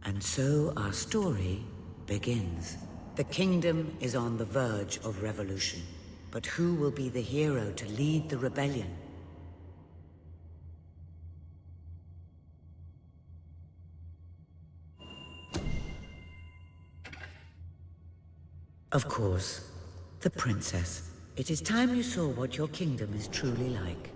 And so our story begins. The kingdom is on the verge of revolution. But who will be the hero to lead the rebellion? Of course, the princess. It is time you saw what your kingdom is truly like.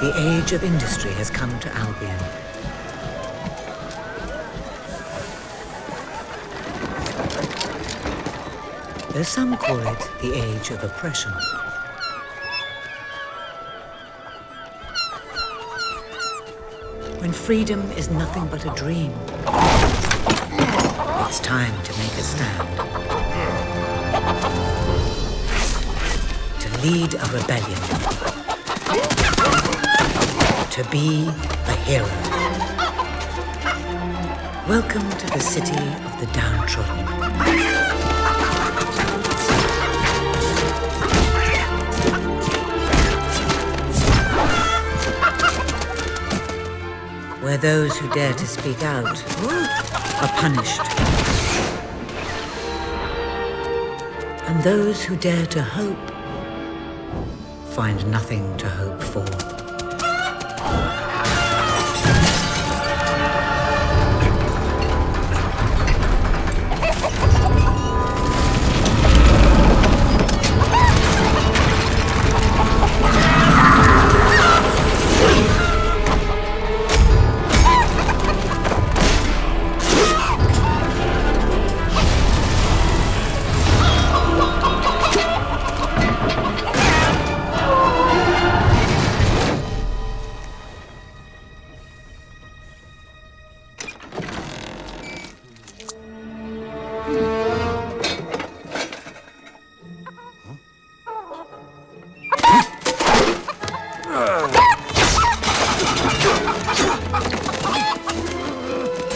The age of industry has come to Albion. Though some call it the age of oppression. When freedom is nothing but a dream, it's time to make a stand. To lead a rebellion. To be a hero. Welcome to the city of the downtrodden. Where those who dare to speak out are punished. And those who dare to hope find nothing to hope for.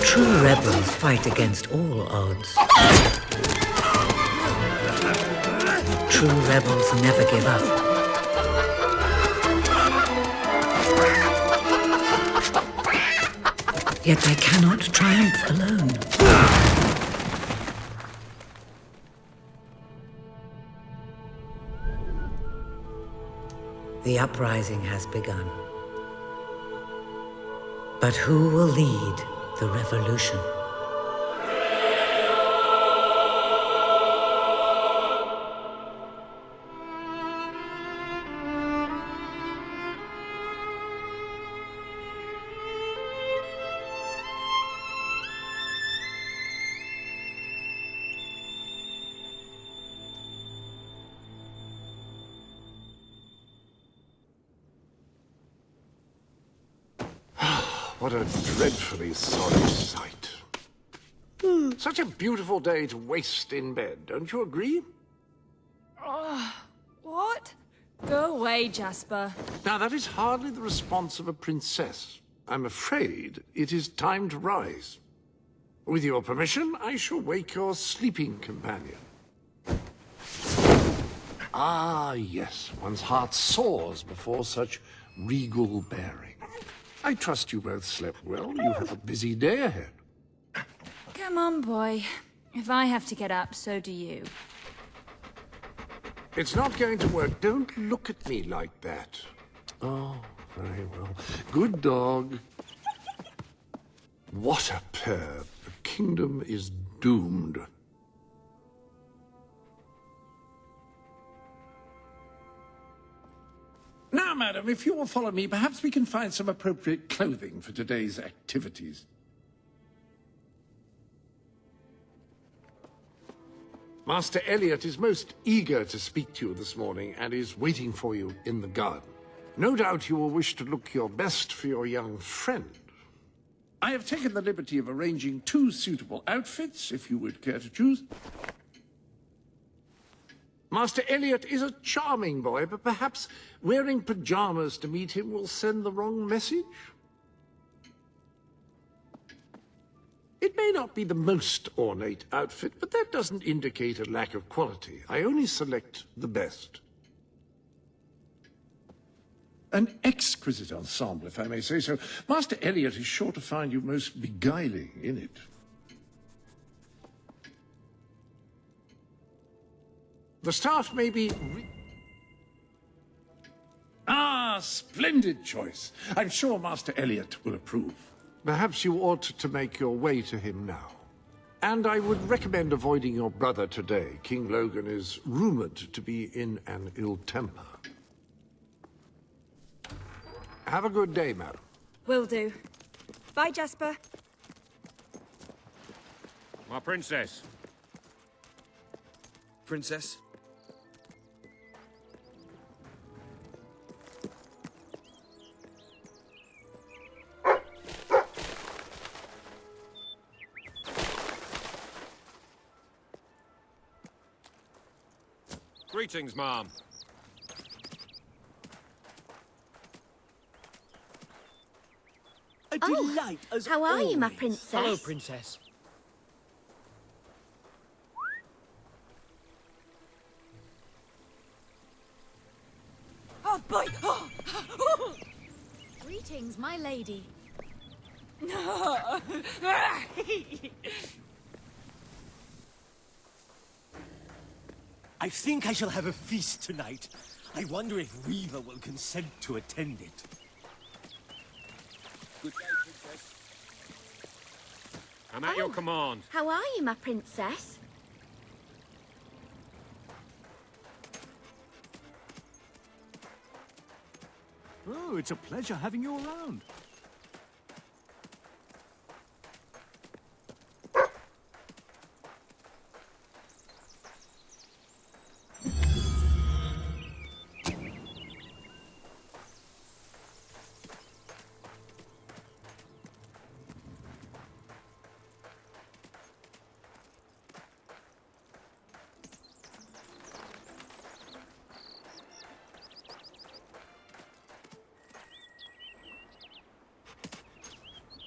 True rebels fight against all odds. True rebels never give up. Yet they cannot triumph alone. The uprising has begun. But who will lead the revolution? What a dreadfully sorry sight. Such a beautiful day to waste in bed, don't you agree? What? Go away, Jasper. Now, that is hardly the response of a princess. I'm afraid it is time to rise. With your permission, I shall wake your sleeping companion. Ah, yes, one's heart soars before such regal bearing. I trust you both slept well. You have a busy day ahead. Come on, boy. If I have to get up, so do you. It's not going to work. Don't look at me like that. Oh, very well. Good dog. What a pair. The kingdom is doomed. Now, madam, if you will follow me, perhaps we can find some appropriate clothing for today's activities. Master Elliot is most eager to speak to you this morning and is waiting for you in the garden. No doubt you will wish to look your best for your young friend. I have taken the liberty of arranging 2 suitable outfits, if you would care to choose. Master Elliot is a charming boy, but perhaps wearing pajamas to meet him will send the wrong message? It may not be the most ornate outfit, but that doesn't indicate a lack of quality. I only select the best. An exquisite ensemble, if I may say so. Master Elliot is sure to find you most beguiling in it. The staff may be... splendid choice. I'm sure Master Elliot will approve. Perhaps you ought to make your way to him now. And I would recommend avoiding your brother today. King Logan is rumored to be in an ill temper. Have a good day, madam. Will do. Bye, Jasper. My princess. Princess? Greetings, Mom. A delight as How are you, my always. princess? Hello, princess. Oh, boy! Oh. Greetings, my lady. I think I shall have a feast tonight. I wonder if Weaver will consent to attend it. Good day, princess. I'm at your command. How are you, my princess? Oh, it's a pleasure having you around.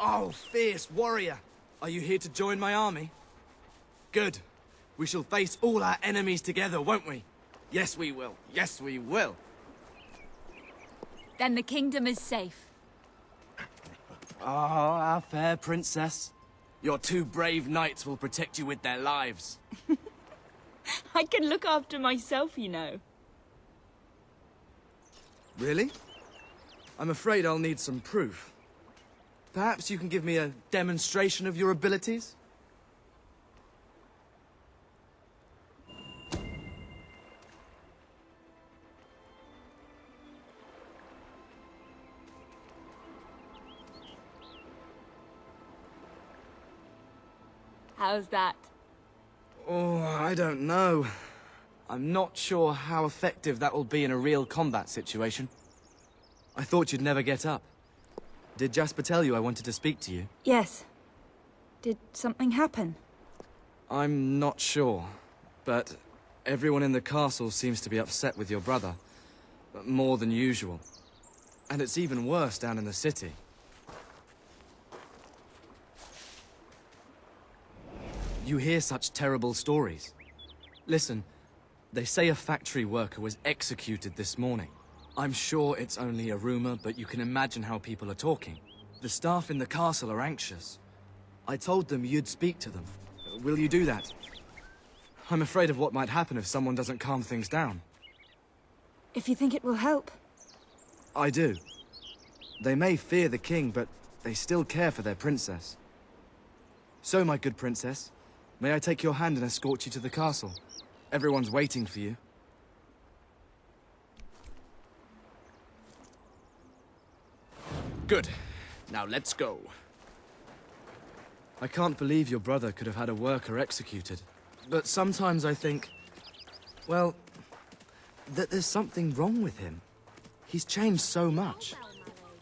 Oh, fierce warrior! Are you here to join my army? Good. We shall face all our enemies together, won't we? Yes, we will. Yes, we will. Then the kingdom is safe. Oh, our fair princess. Your two brave knights will protect you with their lives. I can look after myself, you know. Really? I'm afraid I'll need some proof. Perhaps you can give me a demonstration of your abilities? How's that? Oh, I don't know. I'm not sure how effective that will be in a real combat situation. I thought you'd never get up. Did Jasper tell you I wanted to speak to you? Yes. Did something happen? I'm not sure, but everyone in the castle seems to be upset with your brother. More than usual. And it's even worse down in the city. You hear such terrible stories. Listen, they say a factory worker was executed this morning. I'm sure it's only a rumor, but you can imagine how people are talking. The staff in the castle are anxious. I told them you'd speak to them. Will you do that? I'm afraid of what might happen if someone doesn't calm things down. If you think it will help. I do. They may fear the king, but they still care for their princess. So, my good princess, may I take your hand and escort you to the castle? Everyone's waiting for you. Good. Now let's go. I can't believe your brother could have had a worker executed. But sometimes I think, well, that there's something wrong with him. He's changed so much.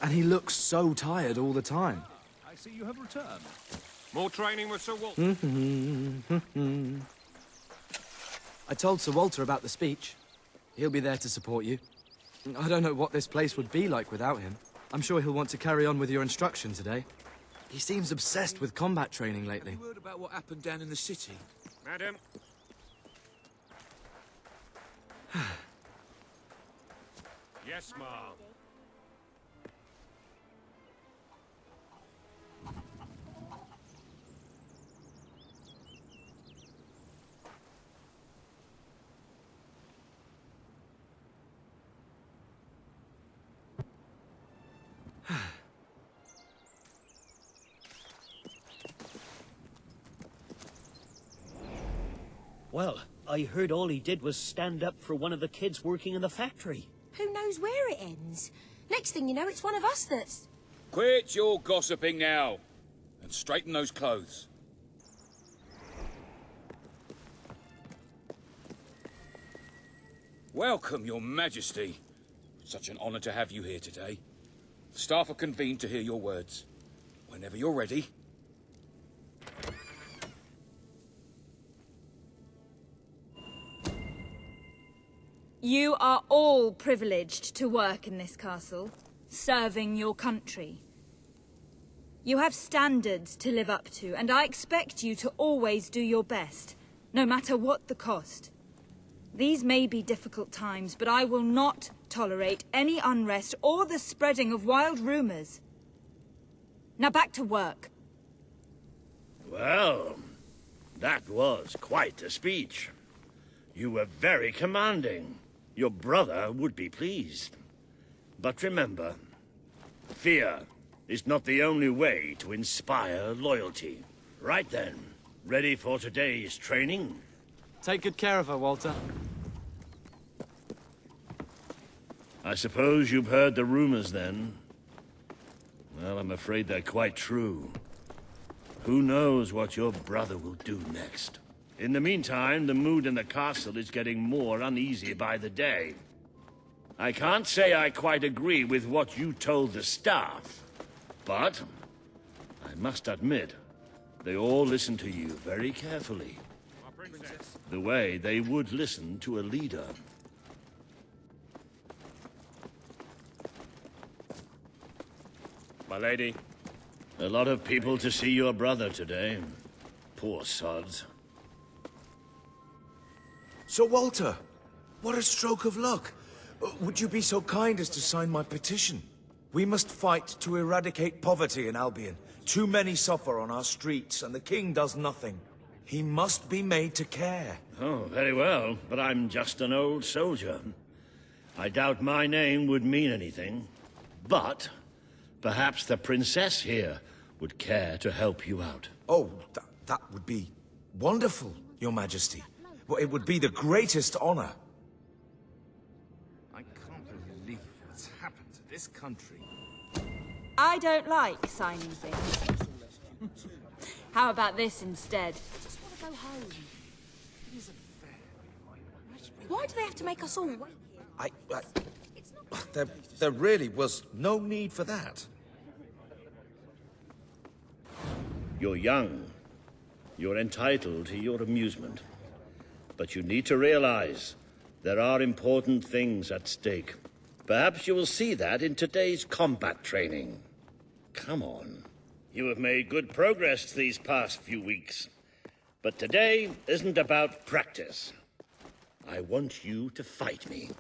And he looks so tired all the time. I see you have returned. More training with Sir Walter. I told Sir Walter about the speech. He'll be there to support you. I don't know what this place would be like without him. I'm sure he'll want to carry on with your instruction today. He seems obsessed with combat training lately. Have you heard about what happened down in the city? Madam. Yes, ma'am. Well, I heard all he did was stand up for one of the kids working in the factory. Who knows where it ends? Next thing you know, it's one of us that's... Quit your gossiping now, and straighten those clothes. Welcome, Your Majesty. Such an honor to have you here today. The staff are convened to hear your words. Whenever you're ready. You are all privileged to work in this castle, serving your country. You have standards to live up to, and I expect you to always do your best, no matter what the cost. These may be difficult times, but I will not tolerate any unrest or the spreading of wild rumors. Now back to work. Well, that was quite a speech. You were very commanding. Your brother would be pleased. But remember, fear is not the only way to inspire loyalty. Right then, ready for today's training? Take good care of her, Walter. I suppose you've heard the rumors then? Well, I'm afraid they're quite true. Who knows what your brother will do next? In the meantime, the mood in the castle is getting more uneasy by the day. I can't say I quite agree with what you told the staff, but I must admit, they all listen to you very carefully. The way they would listen to a leader. My lady. A lot of people to see your brother today. Poor sods. Sir Walter, what a stroke of luck. Would you be so kind as to sign my petition? We must fight to eradicate poverty in Albion. Too many suffer on our streets, and the king does nothing. He must be made to care. Oh, very well, but I'm just an old soldier. I doubt my name would mean anything. But perhaps the princess here would care to help you out. Oh, that would be wonderful, Your Majesty. Well, it would be the greatest honor. I can't believe what's happened to this country. I don't like signing things. How about this instead? I just want to go home. Why do they have to make us all wait here? There really was no need for that. You're young. You're entitled to your amusement. But you need to realize there are important things at stake. Perhaps you will see that in today's combat training. Come on. You have made good progress these past few weeks. But today isn't about practice. I want you to fight me,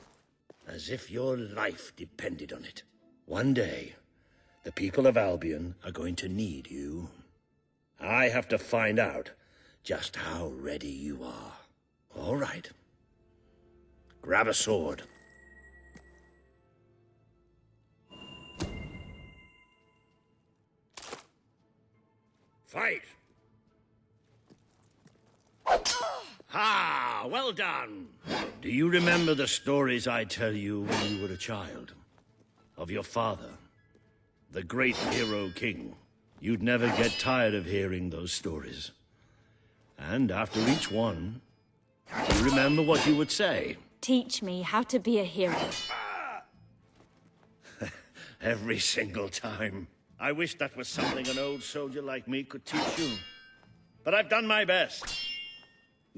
as if your life depended on it. One day, the people of Albion are going to need you. I have to find out just how ready you are. All right. Grab a sword. Fight! Ha! Well done! Do you remember the stories I tell you when you were a child? Of your father, the great hero king. You'd never get tired of hearing those stories. And after each one, you remember what you would say. Teach me how to be a hero. Every single time. I wish that was something an old soldier like me could teach you. But I've done my best.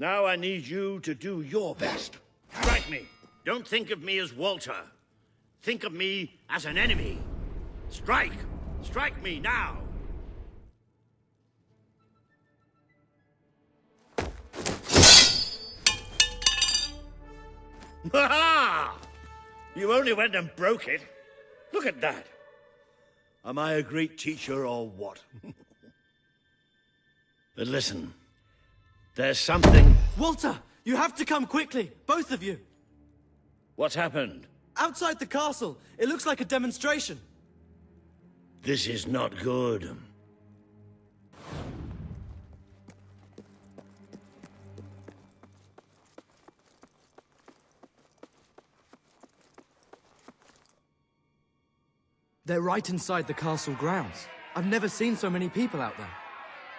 Now I need you to do your best. Strike me. Don't think of me as Walter. Think of me as an enemy. Strike! Strike me now! Ha-ha! You only went and broke it. Look at that. Am I a great teacher or what? But listen, there's something... Walter, you have to come quickly, both of you. What's happened? Outside the castle, it looks like a demonstration. This is not good. They're right inside the castle grounds. I've never seen so many people out there.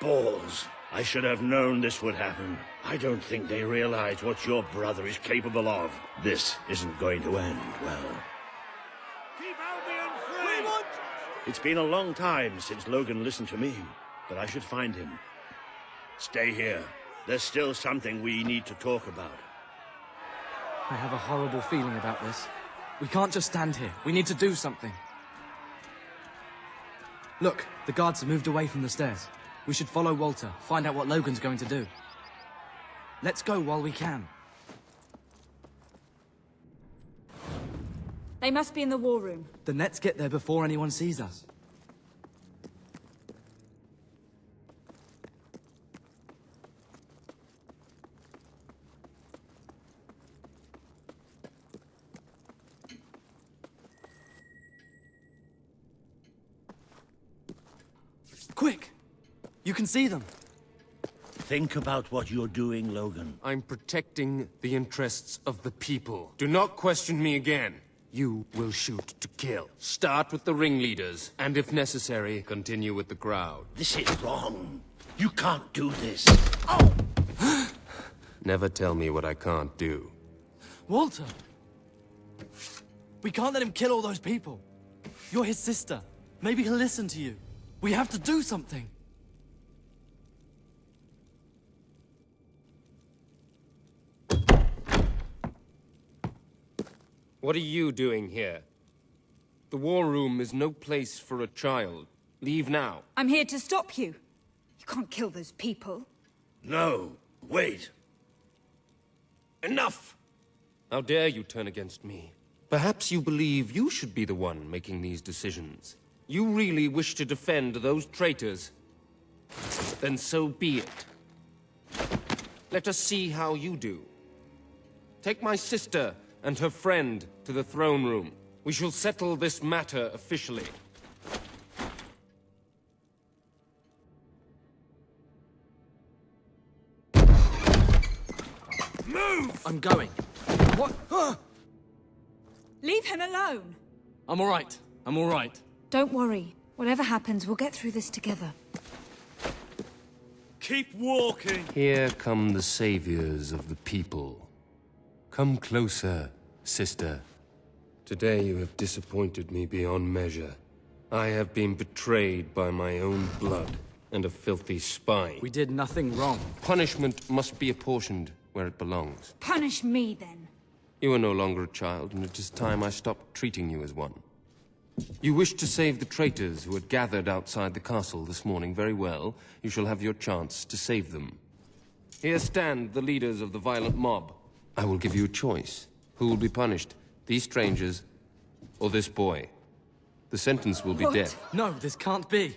Balls. I should have known this would happen. I don't think they realize what your brother is capable of. This isn't going to end well. Keep Albion free! We want... It's been a long time since Logan listened to me, but I should find him. Stay here. There's still something we need to talk about. I have a horrible feeling about this. We can't just stand here. We need to do something. Look, the guards have moved away from the stairs. We should follow Walter, find out what Logan's going to do. Let's go while we can. They must be in the war room. Then let's get there before anyone sees us. Quick! You can see them. Think about what you're doing, Logan. I'm protecting the interests of the people. Do not question me again. You will shoot to kill. Start with the ringleaders, and if necessary, continue with the crowd. This is wrong. You can't do this. Oh! Never tell me what I can't do. Walter! We can't let him kill all those people. You're his sister. Maybe he'll listen to you. We have to do something. What are you doing here? The war room is no place for a child. Leave now. I'm here to stop you. You can't kill those people. No, wait. Enough! How dare you turn against me? Perhaps you believe you should be the one making these decisions. You really wish to defend those traitors? Then so be it. Let us see how you do. Take my sister and her friend to the throne room. We shall settle this matter officially. Move! I'm going. What? Leave him alone. I'm all right. I'm all right. Don't worry. Whatever happens, we'll get through this together. Keep walking! Here come the saviors of the people. Come closer, sister. Today you have disappointed me beyond measure. I have been betrayed by my own blood and a filthy spy. We did nothing wrong. Punishment must be apportioned where it belongs. Punish me, then. You are no longer a child, and it is time I stopped treating you as one. You wished to save the traitors who had gathered outside the castle this morning. Very well. You shall have your chance to save them. Here stand the leaders of the violent mob. I will give you a choice. Who will be punished? These strangers, or this boy? The sentence will be death. No, this can't be.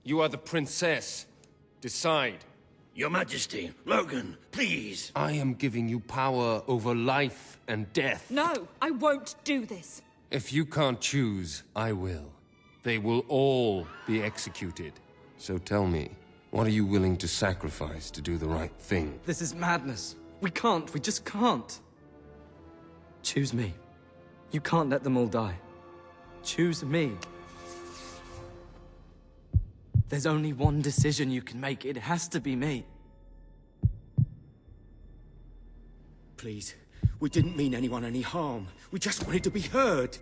You are the princess. Decide. Your Majesty, Logan, please. I am giving you power over life and death. No, I won't do this. If you can't choose, I will. They will all be executed. So tell me, what are you willing to sacrifice to do the right thing? This is madness. We just can't. Choose me. You can't let them all die. Choose me. There's only one decision you can make. It has to be me. Please, we didn't mean anyone any harm. We just wanted to be heard.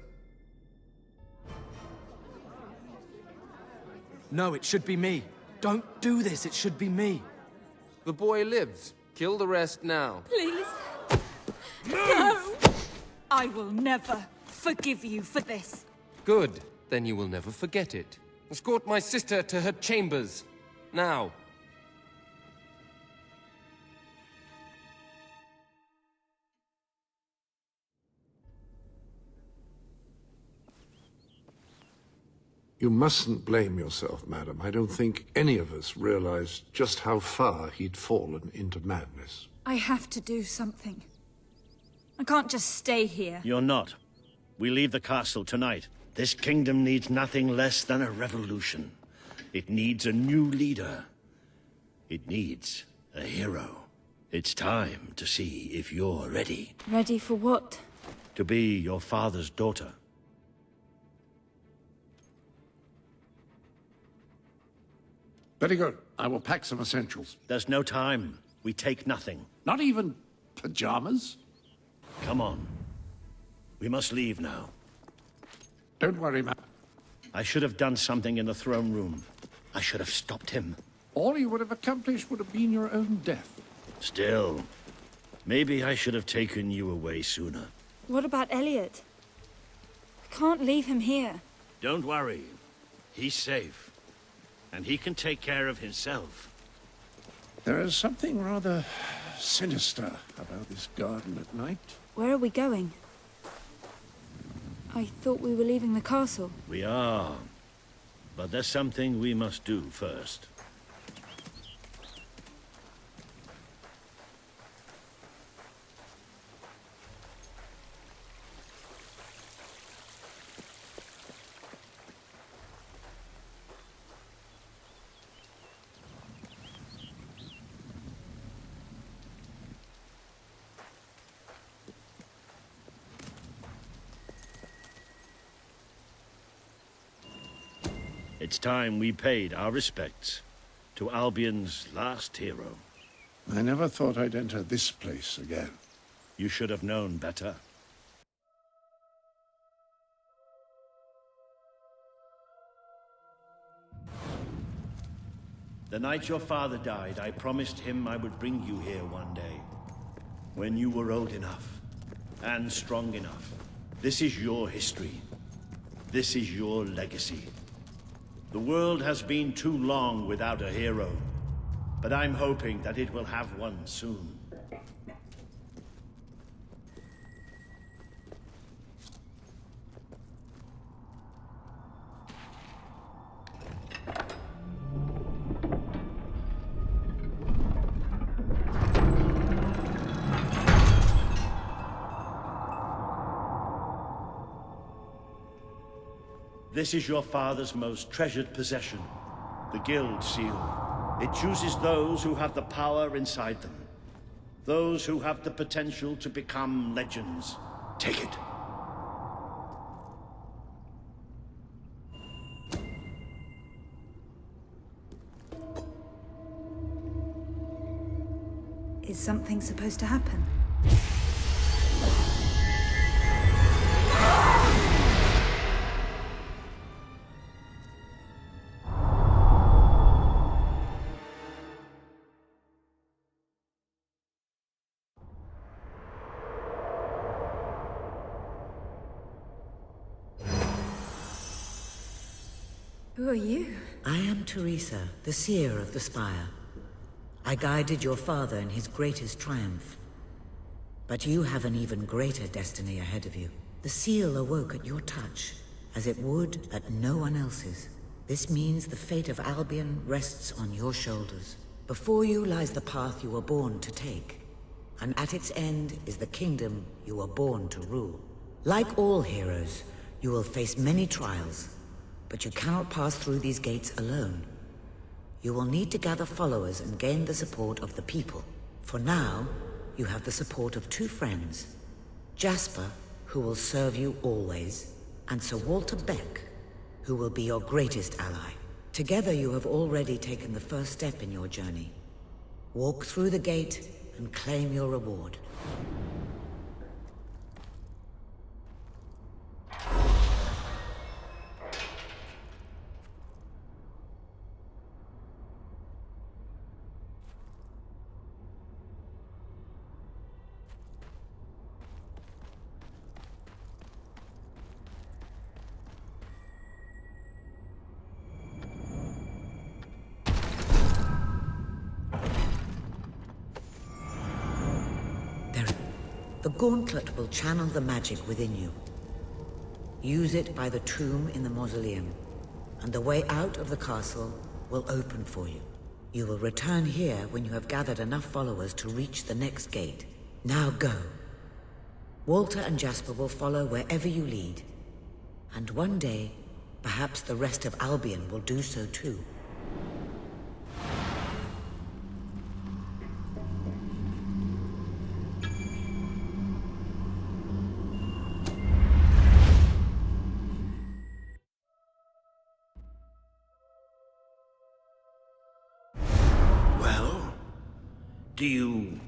No, it should be me. Don't do this. It should be me. The boy lives. Kill the rest now. Please. No! I will never forgive you for this. Good. Then you will never forget it. Escort my sister to her chambers. Now. You mustn't blame yourself, madam. I don't think any of us realized just how far he'd fallen into madness. I have to do something. I can't just stay here. You're not. We leave the castle tonight. This kingdom needs nothing less than a revolution. It needs a new leader. It needs a hero. It's time to see if you're ready. Ready for what? To be your father's daughter. Very good. I will pack some essentials. There's no time. We take nothing. Not even pajamas? Come on. We must leave now. Don't worry, madam. I should have done something in the throne room. I should have stopped him. All you would have accomplished would have been your own death. Still, maybe I should have taken you away sooner. What about Elliot? I can't leave him here. Don't worry. He's safe. And he can take care of himself. There is something rather sinister about this garden at night. Where are we going? I thought we were leaving the castle. We are. But there's something we must do first. It's time we paid our respects to Albion's last hero. I never thought I'd enter this place again. You should have known better. The night your father died, I promised him I would bring you here one day. When you were old enough and strong enough. This is your history. This is your legacy. The world has been too long without a hero, but I'm hoping that it will have one soon. This is your father's most treasured possession, the Guild Seal. It chooses those who have the power inside them. Those who have the potential to become legends. Take it. Is something supposed to happen? Who are you? I am Teresa, the seer of the spire. I guided your father in his greatest triumph. But you have an even greater destiny ahead of you. The seal awoke at your touch, as it would at no one else's. This means the fate of Albion rests on your shoulders. Before you lies the path you were born to take, and at its end is the kingdom you were born to rule. Like all heroes, you will face many trials, but you cannot pass through these gates alone. You will need to gather followers and gain the support of the people. For now, you have the support of two friends. Jasper, who will serve you always, and Sir Walter Beck, who will be your greatest ally. Together you have already taken the first step in your journey. Walk through the gate and claim your reward. The gauntlet will channel the magic within you. Use it by the tomb in the mausoleum, and the way out of the castle will open for you. You will return here when you have gathered enough followers to reach the next gate. Now go. Walter and Jasper will follow wherever you lead. And one day, perhaps the rest of Albion will do so too. Well, do you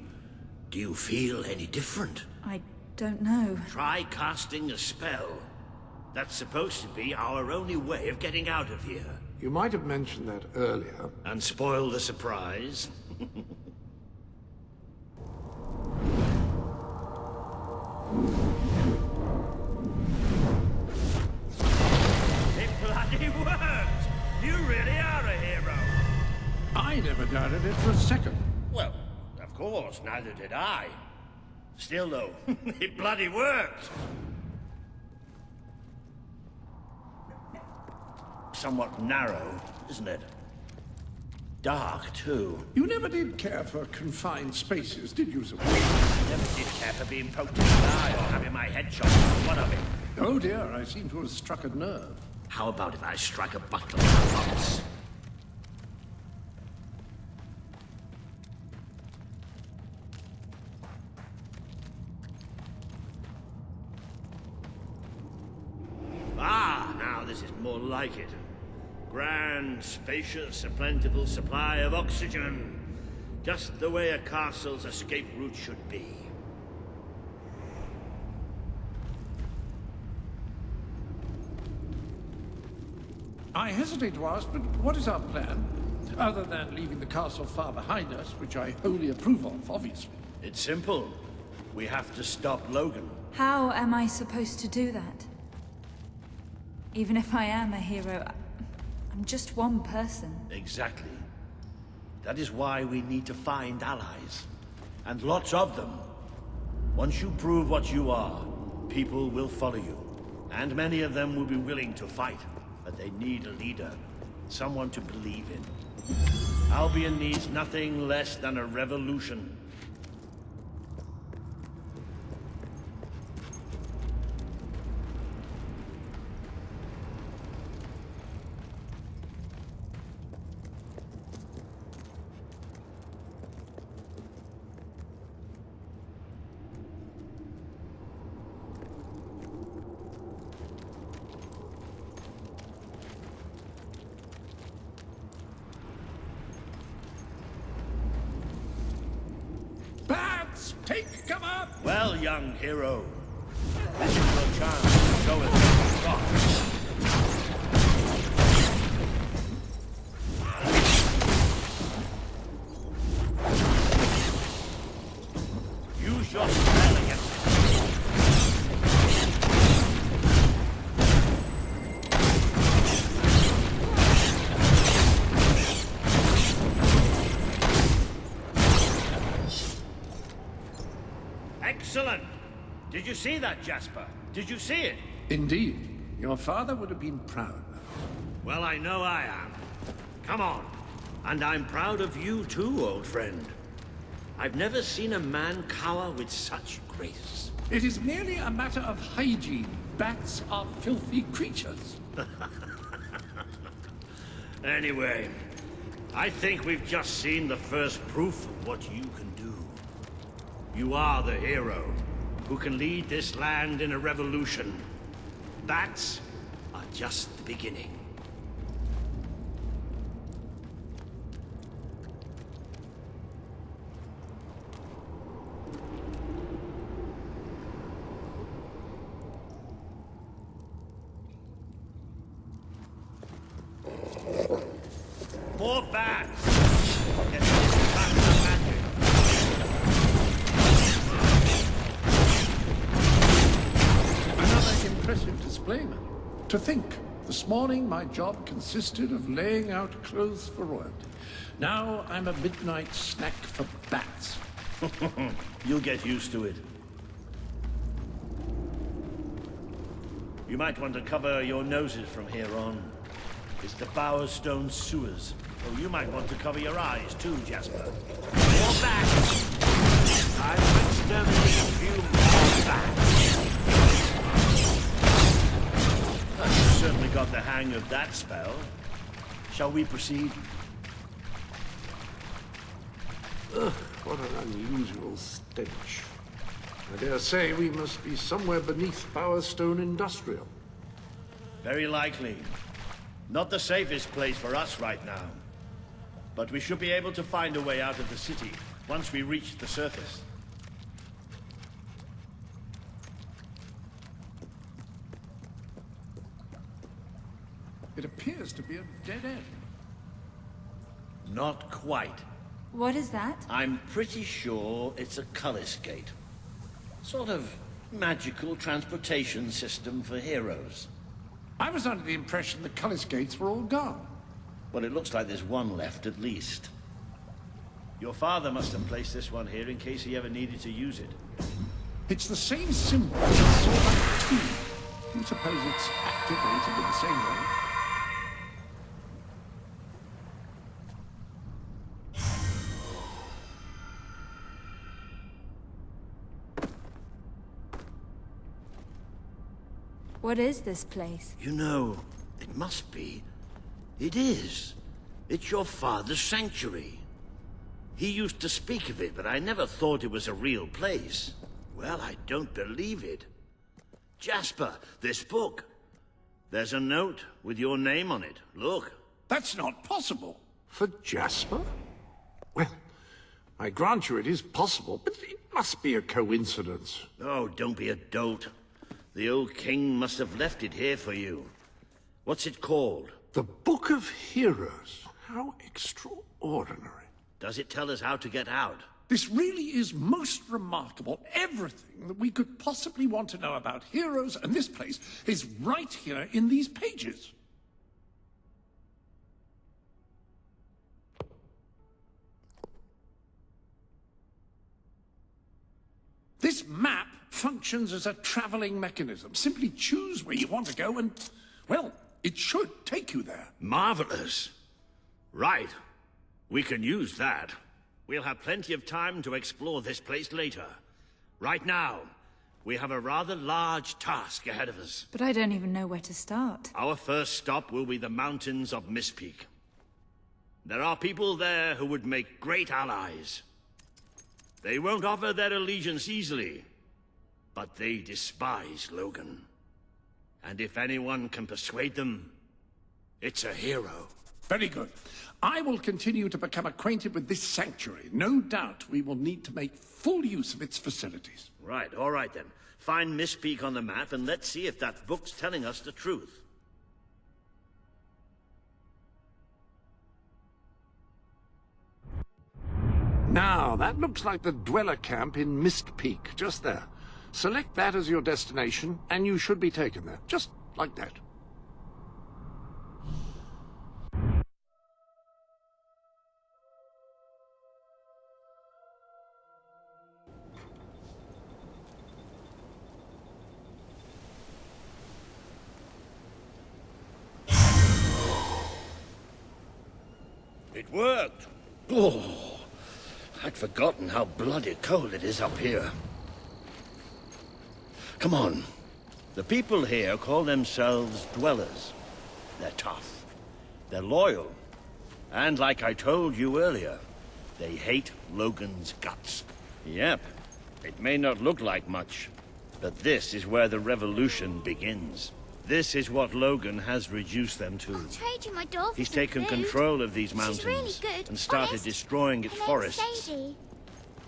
feel any different? I don't know. Try casting a spell. That's supposed to be our only way of getting out of here. You might have mentioned that earlier. And spoil the surprise. It bloody worked! You really are a hero! I never doubted it for a second. Well, of course, neither did I. Still, though, it bloody worked! Somewhat narrow, isn't it? Dark, too. You never did care for confined spaces, did you, Sir? Never did care for being poked in the eye or having my head shot. What of it? Oh dear, I seem to have struck a nerve. How about if I strike a buckle in the box? Ah, now this is more like it. Grand, spacious, a plentiful supply of oxygen. Just the way a castle's escape route should be. I hesitate to ask, but what is our plan? Other than leaving the castle far behind us, which I wholly approve of, obviously. It's simple. We have to stop Logan. How am I supposed to do that? Even if I am a hero, I'm just one person. Exactly. That is why we need to find allies. And lots of them. Once you prove what you are, people will follow you. And many of them will be willing to fight. But they need a leader. Someone to believe in. Albion needs nothing less than a revolution. Take cover! Well, young hero, this is your chance to show us what you've got. Use your spell against it. Excellent! Did you see that, Jasper? Did you see it? Indeed. Your father would have been proud. Well, I know I am. Come on. And I'm proud of you too, old friend. I've never seen a man cower with such grace. It is merely a matter of hygiene. Bats are filthy creatures. Anyway, I think we've just seen the first proof of what you can do. You are the hero who can lead this land in a revolution. Bats are just the beginning. More bats! Get back to the magic. Another impressive display, man. To think, this morning my job consisted of laying out clothes for royalty. Now I'm a midnight snack for bats. You'll get used to it. You might want to cover your noses from here on. It's the Bowerstone sewers. Oh, you might want to cover your eyes too, Jasper. Fall back! I've exterminated a few more bats. You've certainly got the hang of that spell. Shall we proceed? Ugh, what an unusual stench. I dare say we must be somewhere beneath Bowerstone Industrial. Very likely. Not the safest place for us right now. But we should be able to find a way out of the city once we reach the surface. It appears to be a dead end. Not quite. What is that? I'm pretty sure it's a Cullis Gate. Sort of magical transportation system for heroes. I was under the impression the Cullis gates were all gone. Well, it looks like there's one left at least. Your father must have placed this one here in case he ever needed to use it. It's the same symbol as I saw on the T. Do you suppose it's activated in the same way? What is this place? You know, it must be. It is. It's your father's sanctuary. He used to speak of it, but I never thought it was a real place. Well, I don't believe it. Jasper, this book. There's a note with your name on it. Look. That's not possible. For Jasper? Well, I grant you it is possible, but it must be a coincidence. Oh, don't be a dolt. The old king must have left it here for you. What's it called? The Book of Heroes. How extraordinary. Does it tell us how to get out? This really is most remarkable. Everything that we could possibly want to know about heroes and this place is right here in these pages. This map functions as a traveling mechanism. Simply choose where you want to go and, well, it should take you there. Marvelous. Right. We can use that. We'll have plenty of time to explore this place later. Right now, we have a rather large task ahead of us. But I don't even know where to start. Our first stop will be the mountains of Mistpeak. There are people there who would make great allies. They won't offer their allegiance easily, but they despise Logan. And if anyone can persuade them, it's a hero. Very good. I will continue to become acquainted with this sanctuary. No doubt we will need to make full use of its facilities. Right, all right then. Find Mistpeak on the map and let's see if that book's telling us the truth. Now, that looks like the dweller camp in Mistpeak, just there. Select that as your destination, and you should be taken there, just like that. It worked. Oh. I'd forgotten how bloody cold it is up here. Come on. The people here call themselves dwellers. They're tough. They're loyal. And like I told you earlier, they hate Logan's guts. Yep. It may not look like much, but this is where the revolution begins. This is what Logan has reduced them to. I'll trade you my doll for He's some taken food. control of these She's mountains really good, and started honest. destroying its Her name's forests. Sadie.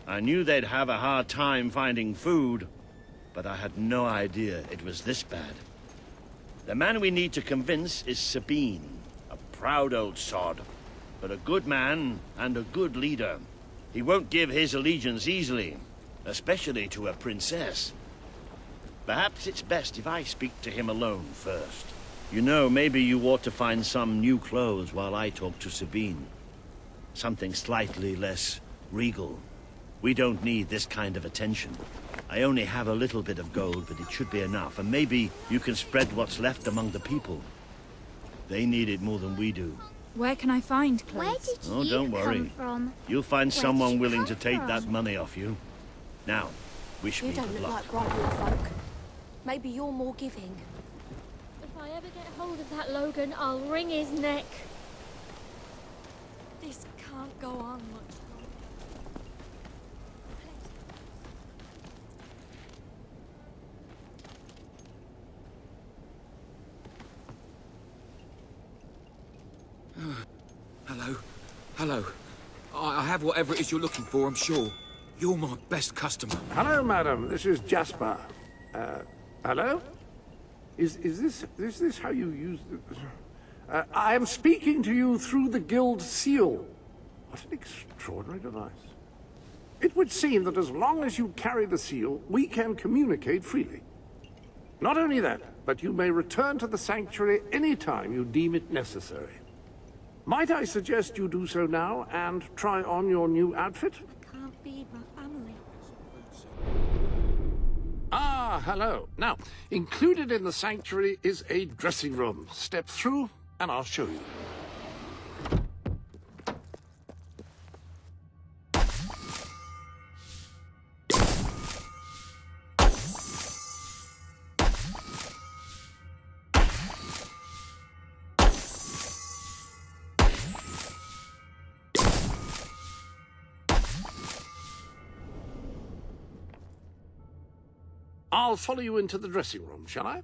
I knew they'd have a hard time finding food, but I had no idea it was this bad. The man we need to convince is Sabine, a proud old sod, but a good man and a good leader. He won't give his allegiance easily, especially to a princess. Perhaps it's best if I speak to him alone first. You know, maybe you ought to find some new clothes while I talk to Sabine. Something slightly less regal. We don't need this kind of attention. I only have a little bit of gold, but it should be enough. And maybe you can spread what's left among the people. They need it more than we do. Where can I find clothes? Where did Oh, you don't worry. come from? You'll find Where someone did you willing come to take that from? money off you. Now, wish You me don't good look luck. like Brightwood folk. Maybe you're more giving. If I ever get hold of that Logan, I'll wring his neck. This can't go on much longer. Hello. Hello. I have whatever it is you're looking for, I'm sure. You're my best customer. Hello, madam. This is Jasper. Hello? Is this how you use the... I am speaking to you through the guild seal. What an extraordinary device. It would seem that as long as you carry the seal, we can communicate freely. Not only that, but you may return to the sanctuary any time you deem it necessary. Might I suggest you do so now and try on your new outfit? I can't feed my family. Ah, hello. Now, included in the sanctuary is a dressing room. Step through and I'll show you. I'll follow you into the dressing room, shall I?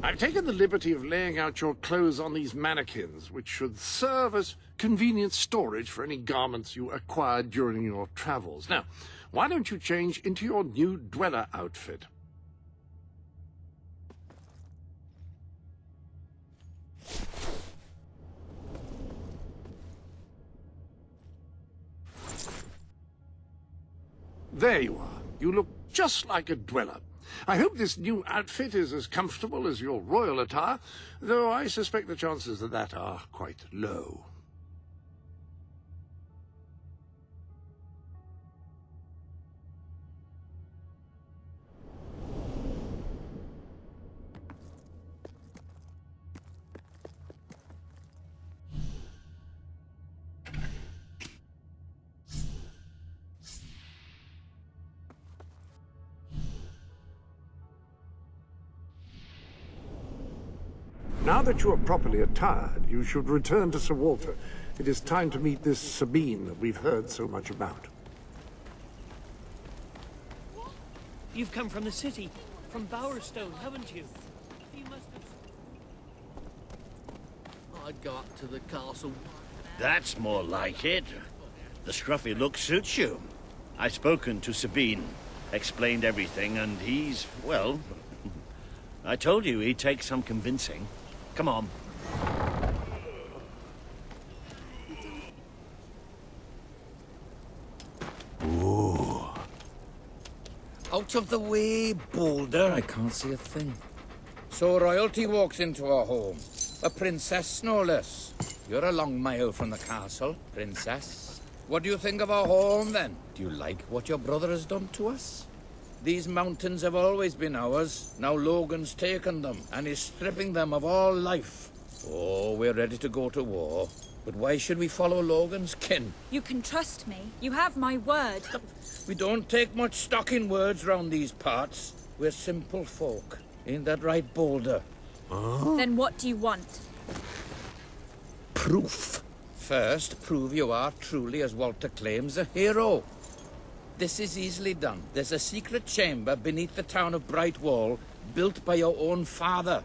I've taken the liberty of laying out your clothes on these mannequins, which should serve as convenient storage for any garments you acquired during your travels. Now, why don't you change into your new dweller outfit? There you are. You look just like a dweller. I hope this new outfit is as comfortable as your royal attire, though I suspect the chances of that are quite low. Now that you are properly attired, you should return to Sir Walter. It is time to meet this Sabine that we've heard so much about. You've come from the city, from Bowerstone, haven't you? You must have... I'd go up to the castle. That's more like it. The scruffy look suits you. I've spoken to Sabine, explained everything, and he's, well... I told you he'd take some convincing. Come on. Ooh. Out of the way, Boulder. I can't see a thing. So royalty walks into our home. A princess, no less. You're a long mile from the castle, princess. What do you think of our home, then? Do you like what your brother has done to us? These mountains have always been ours. Now Logan's taken them, and is stripping them of all life. Oh, we're ready to go to war. But why should we follow Logan's kin? You can trust me. You have my word. We don't take much stock in words round these parts. We're simple folk. Ain't that right, Boulder? Then what do you want? Proof. First, prove you are truly, as Walter claims, a hero. This is easily done. There's a secret chamber beneath the town of Brightwall, built by your own father.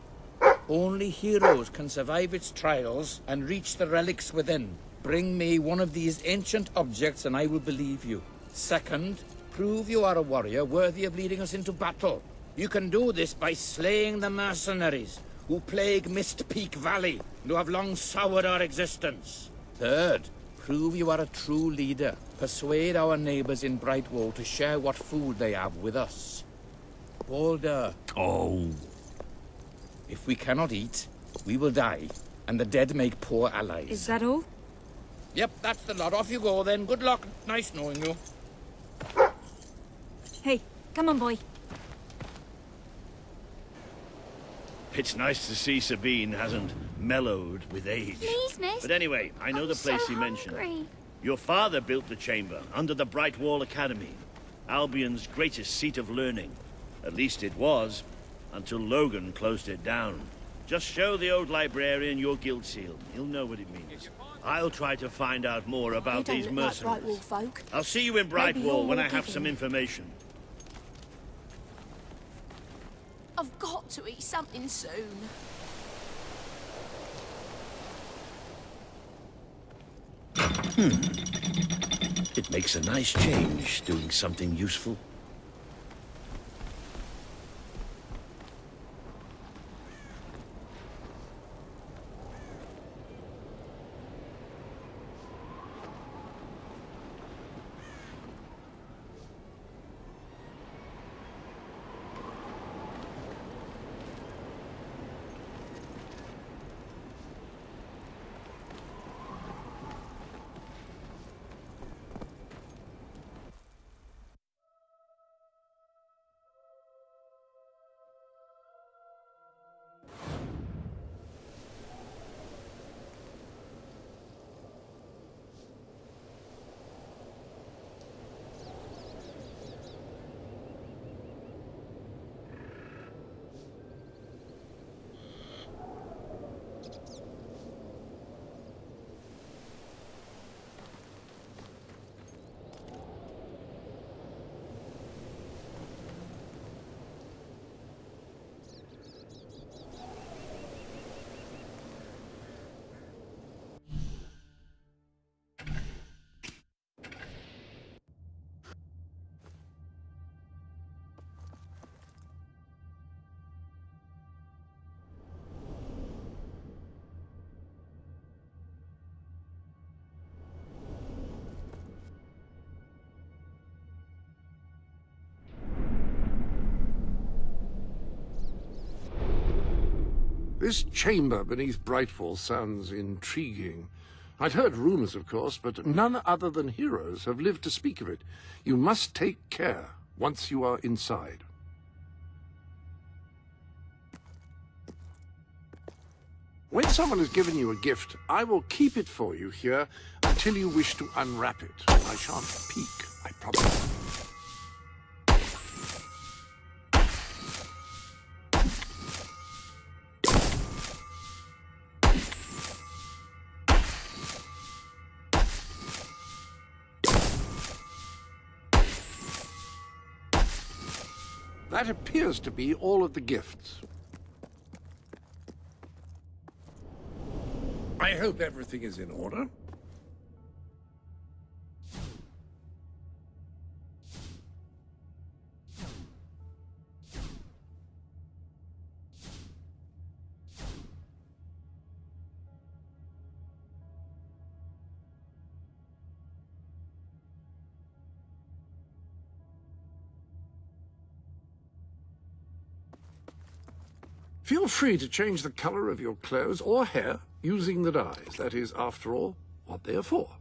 Only heroes can survive its trials and reach the relics within. Bring me one of these ancient objects and I will believe you. Second, prove you are a warrior worthy of leading us into battle. You can do this by slaying the mercenaries who plague Mist Peak Valley and who have long soured our existence. Third, prove you are a true leader. Persuade our neighbors in Brightwall to share what food they have with us. Boulder. Oh. If we cannot eat, we will die, and the dead make poor allies. Is that all? Yep, that's the lot. Off you go then. Good luck. Nice knowing you. Hey, come on, boy. It's nice to see Sabine hasn't mellowed with age. Please, miss. But anyway, I know the place you mentioned. Your father built the chamber under the Bright Wall Academy, Albion's greatest seat of learning. At least it was, until Logan closed it down. Just show the old librarian your guild seal. He'll know what it means. I'll try to find out more about these mercenaries. Brightwall folk. I'll see you in Brightwall when I have some information. I've got to eat something soon. It makes a nice change doing something useful. This chamber beneath Brightwall sounds intriguing. I'd heard rumors, of course, but none other than heroes have lived to speak of it. You must take care once you are inside. When someone has given you a gift, I will keep it for you here until you wish to unwrap it. I shan't peek, I promise. That appears to be all of the gifts. I hope everything is in order. Feel free to change the color of your clothes or hair using the dyes. That is, after all, what they are for.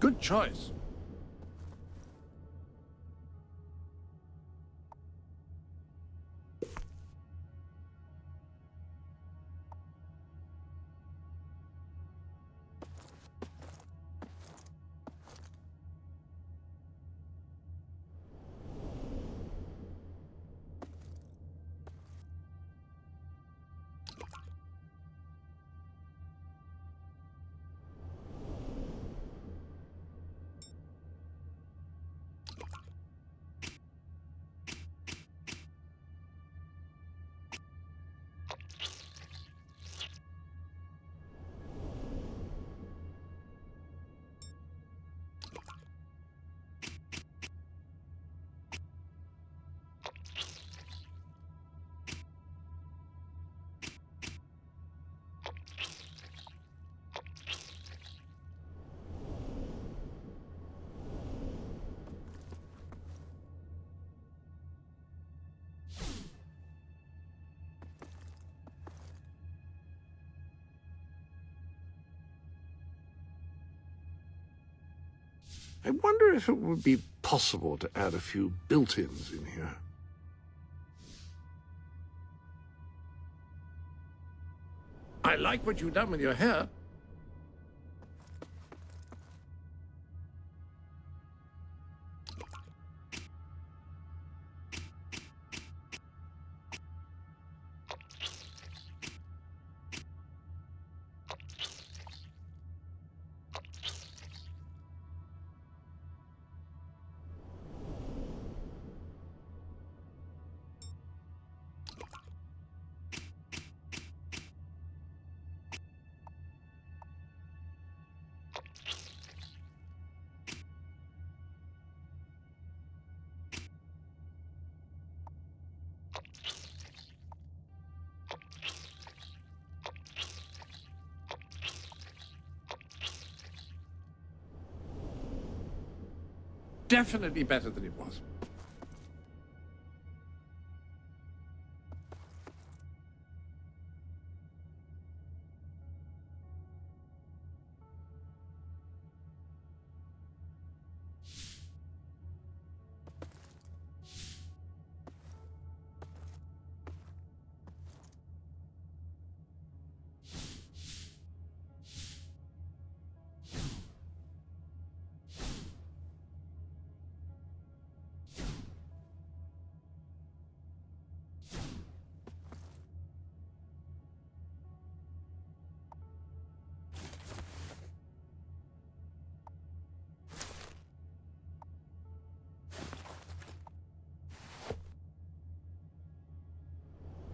Good choice. I wonder if it would be possible to add a few built-ins in here. I like what you've done with your hair. Definitely better than it was.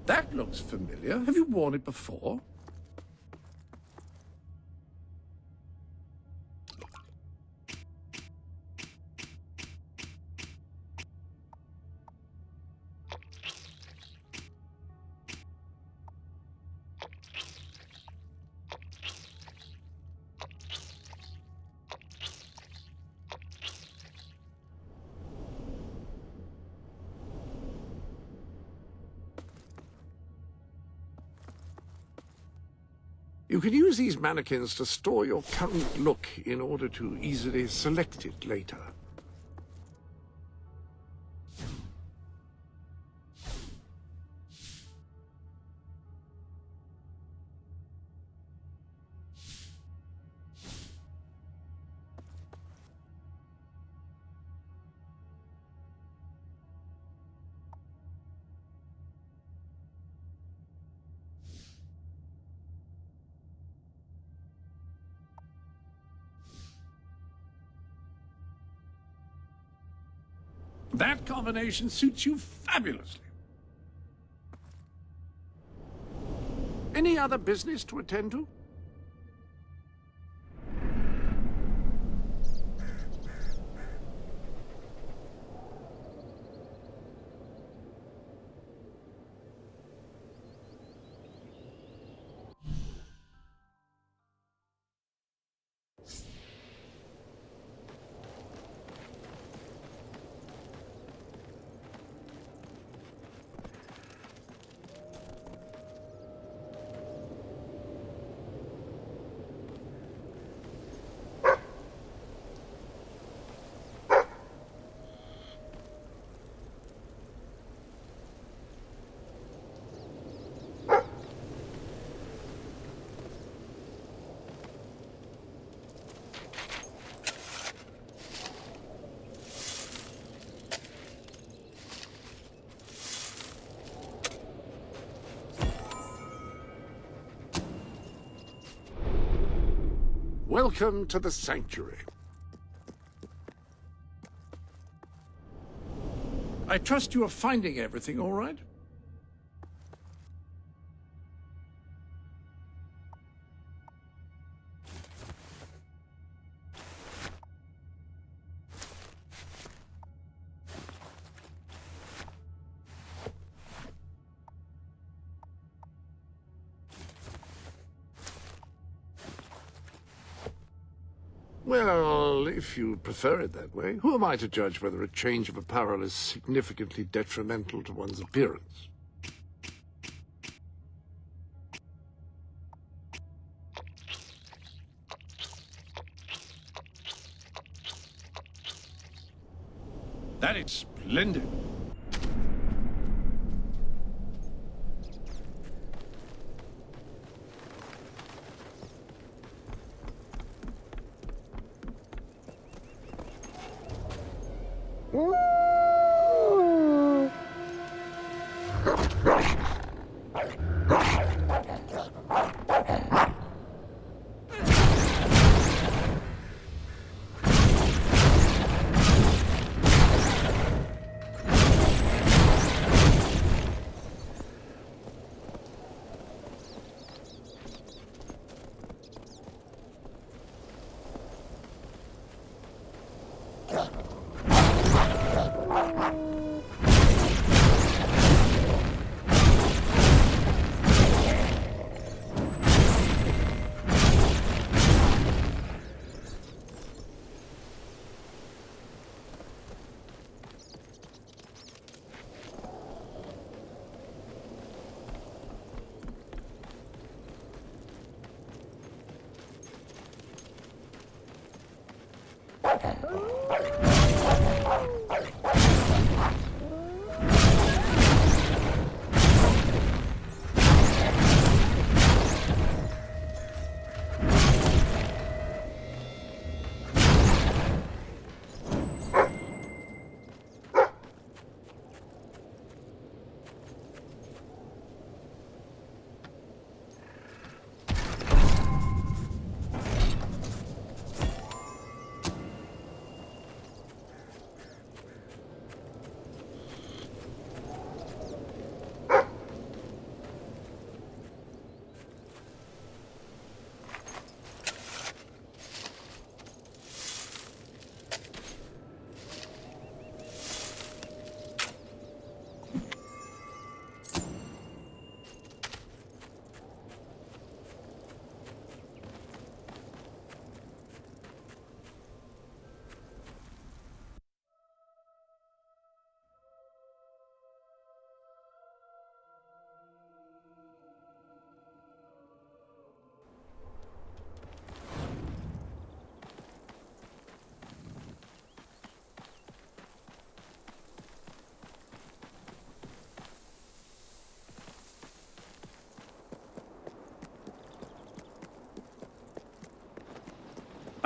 That looks familiar. Have you worn it before? You can use these mannequins to store your current look in order to easily select it later. That combination suits you fabulously. Any other business to attend to? Welcome to the sanctuary. I trust you are finding everything all right? Well, if you prefer it that way, who am I to judge whether a change of apparel is significantly detrimental to one's appearance? That is splendid.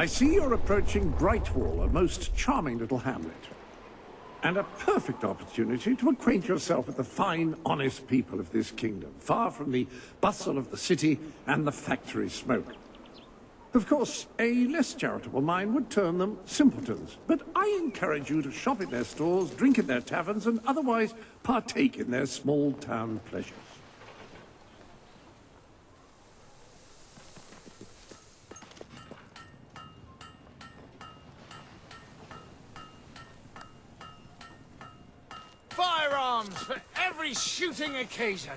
I see you're approaching Brightwall, a most charming little hamlet. And a perfect opportunity to acquaint yourself with the fine, honest people of this kingdom, far from the bustle of the city and the factory smoke. Of course, a less charitable mind would term them simpletons, but I encourage you to shop in their stores, drink in their taverns, and otherwise partake in their small-town pleasures. Firearms for every shooting occasion.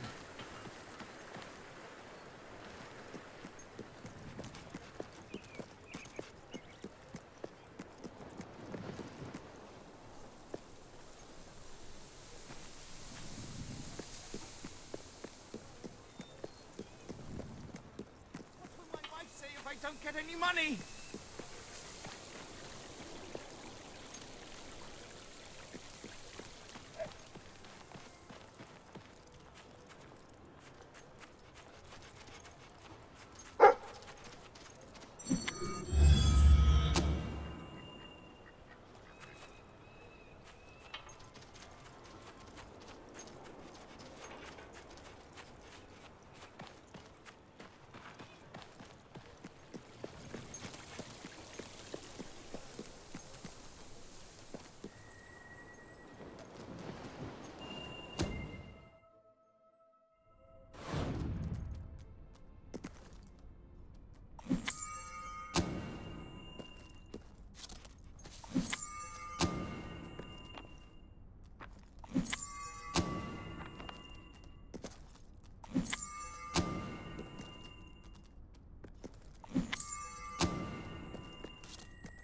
What will my wife say if I don't get any money?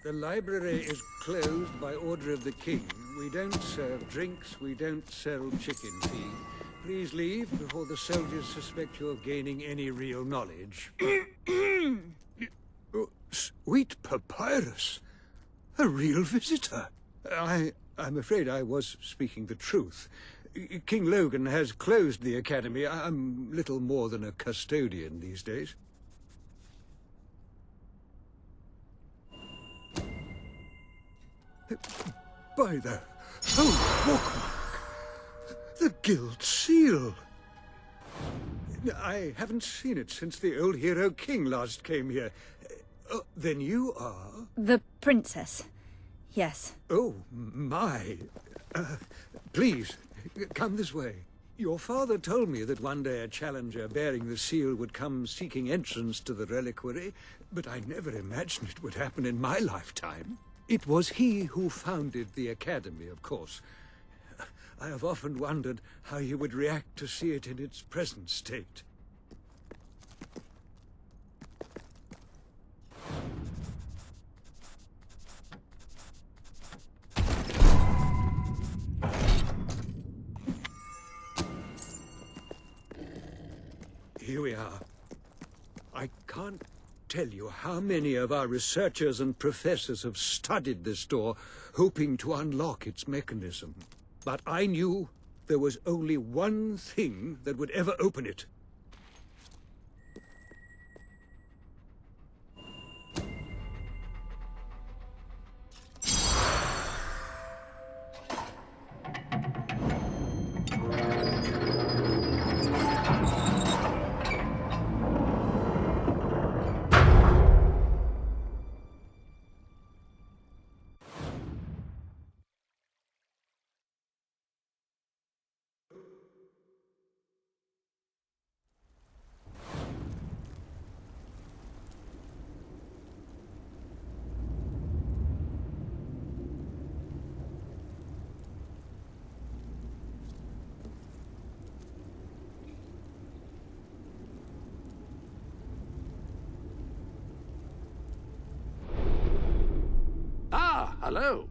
The library is closed by order of the king. We don't serve drinks, we don't sell chicken feed. Please leave before the soldiers suspect you're gaining any real knowledge. Oh, sweet papyrus. A real visitor. I'm afraid I was speaking the truth. King Logan has closed the academy. I'm little more than a custodian these days. By the holy bookmark! The Guild Seal! I haven't seen it since the old hero king last came here. Then you are... The princess. Yes. Oh, my. Please, come this way. Your father told me that one day a challenger bearing the seal would come seeking entrance to the reliquary, but I never imagined it would happen in my lifetime. It was he who founded the academy, of course. I have often wondered how he would react to see it in its present state. Here we are. I can't tell you how many of our researchers and professors have studied this door, hoping to unlock its mechanism. But I knew there was only one thing that would ever open it. Ah, hello.